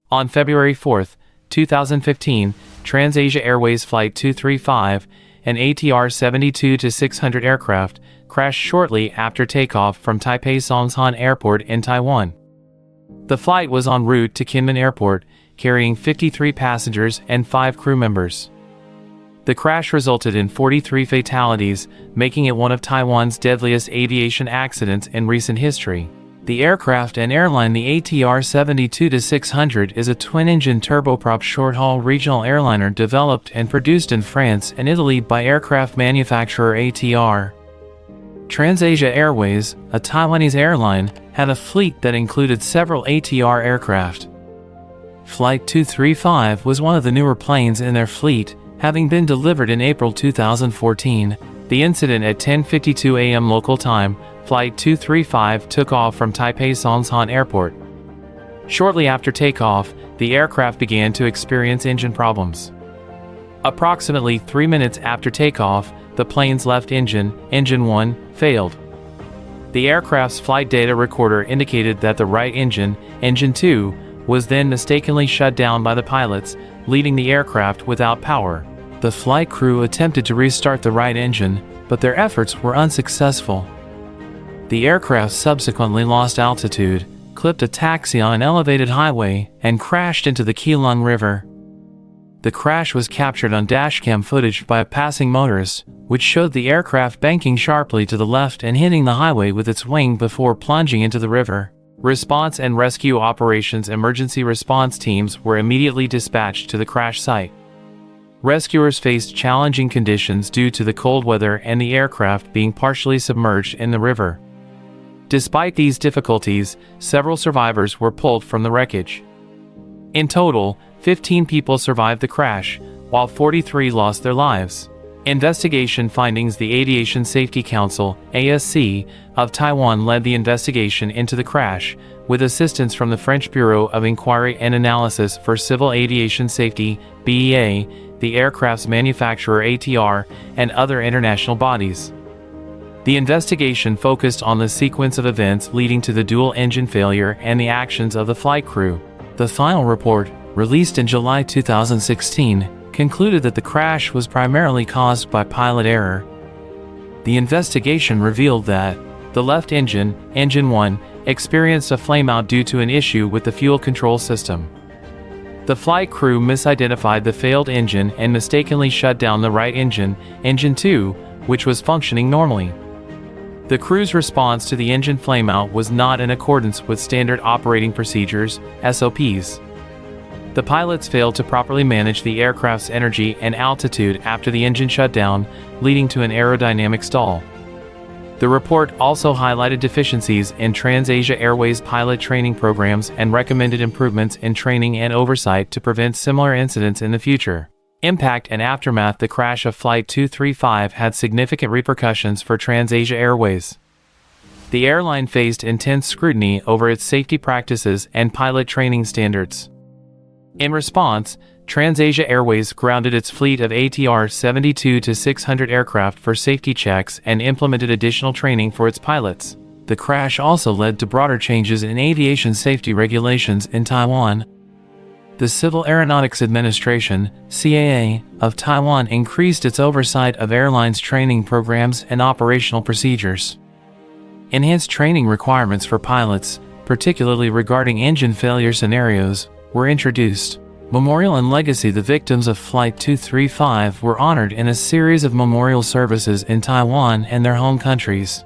On February 4, 2015, TransAsia Airways Flight 235, an ATR 72-600 aircraft, crashed shortly after takeoff from Taipei Songshan Airport in Taiwan. The flight was en route to Kinmen Airport, carrying 53 passengers and 5 crew members. The crash resulted in 43 fatalities, making it one of Taiwan's deadliest aviation accidents in recent history. The aircraft and airline, the ATR 72-600, is a twin-engine turboprop short-haul regional airliner developed and produced in France and Italy by aircraft manufacturer ATR. TransAsia Airways, a Taiwanese airline, had a fleet that included several ATR aircraft. Flight 235 was one of the newer planes in their fleet, having been delivered in April 2014. The incident at 10:52 a.m. local time, Flight 235 took off from Taipei Songshan Airport. Shortly after takeoff, the aircraft began to experience engine problems. Approximately 3 minutes after takeoff, the plane's left engine, Engine 1, failed. The aircraft's flight data recorder indicated that the right engine, Engine 2, was then mistakenly shut down by the pilots, leaving the aircraft without power. The flight crew attempted to restart the right engine, but their efforts were unsuccessful. The aircraft subsequently lost altitude, clipped a taxi on an elevated highway, and crashed into the Keelung River. The crash was captured on dashcam footage by a passing motorist, which showed the aircraft banking sharply to the left and hitting the highway with its wing before plunging into the river. Response and rescue operations emergency response teams were immediately dispatched to the crash site. Rescuers faced challenging conditions due to the cold weather and the aircraft being partially submerged in the river. Despite these difficulties, several survivors were pulled from the wreckage. In total, 15 people survived the crash, while 43 lost their lives. Investigation findings: the Aviation Safety Council (ASC) of Taiwan led the investigation into the crash, with assistance from the French Bureau of Inquiry and Analysis for Civil Aviation Safety (BEA), the aircraft's manufacturer ATR, and other international bodies. The investigation focused on the sequence of events leading to the dual engine failure and the actions of the flight crew. The final report, released in July 2016, concluded that the crash was primarily caused by pilot error. The investigation revealed that the left engine, Engine 1, experienced a flameout due to an issue with the fuel control system. The flight crew misidentified the failed engine and mistakenly shut down the right engine, Engine 2, which was functioning normally. The crew's response to the engine flameout was not in accordance with standard operating procedures, SOPs. The pilots failed to properly manage the aircraft's energy and altitude after the engine shut down, leading to an aerodynamic stall. The report also highlighted deficiencies in TransAsia Airways pilot training programs and recommended improvements in training and oversight to prevent similar incidents in the future. Impact and aftermath: the crash of Flight 235 had significant repercussions for TransAsia Airways. The airline faced intense scrutiny over its safety practices and pilot training standards. In response, TransAsia Airways grounded its fleet of ATR 72-600 aircraft for safety checks and implemented additional training for its pilots. The crash also led to broader changes in aviation safety regulations in Taiwan. The Civil Aeronautics Administration (CAA) of Taiwan increased its oversight of airlines' training programs and operational procedures. Enhanced training requirements for pilots, particularly regarding engine failure scenarios, were introduced. Memorial and legacy: the victims of Flight 235 were honored in a series of memorial services in Taiwan and their home countries.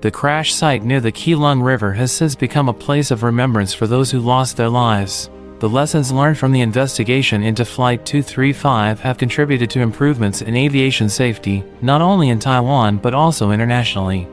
The crash site near the Keelung River has since become a place of remembrance for those who lost their lives. The lessons learned from the investigation into Flight 235 have contributed to improvements in aviation safety, not only in Taiwan but also internationally.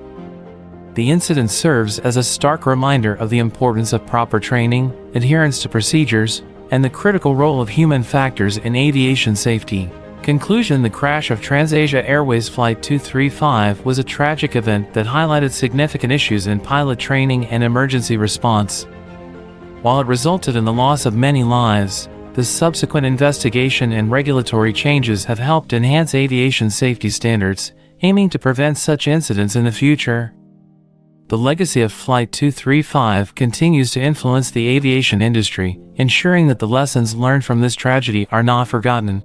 The incident serves as a stark reminder of the importance of proper training, adherence to procedures, and the critical role of human factors in aviation safety. Conclusion: the crash of TransAsia Airways Flight 235 was a tragic event that highlighted significant issues in pilot training and emergency response. While it resulted in the loss of many lives, the subsequent investigation and regulatory changes have helped enhance aviation safety standards, aiming to prevent such incidents in the future. The legacy of Flight 235 continues to influence the aviation industry, ensuring that the lessons learned from this tragedy are not forgotten.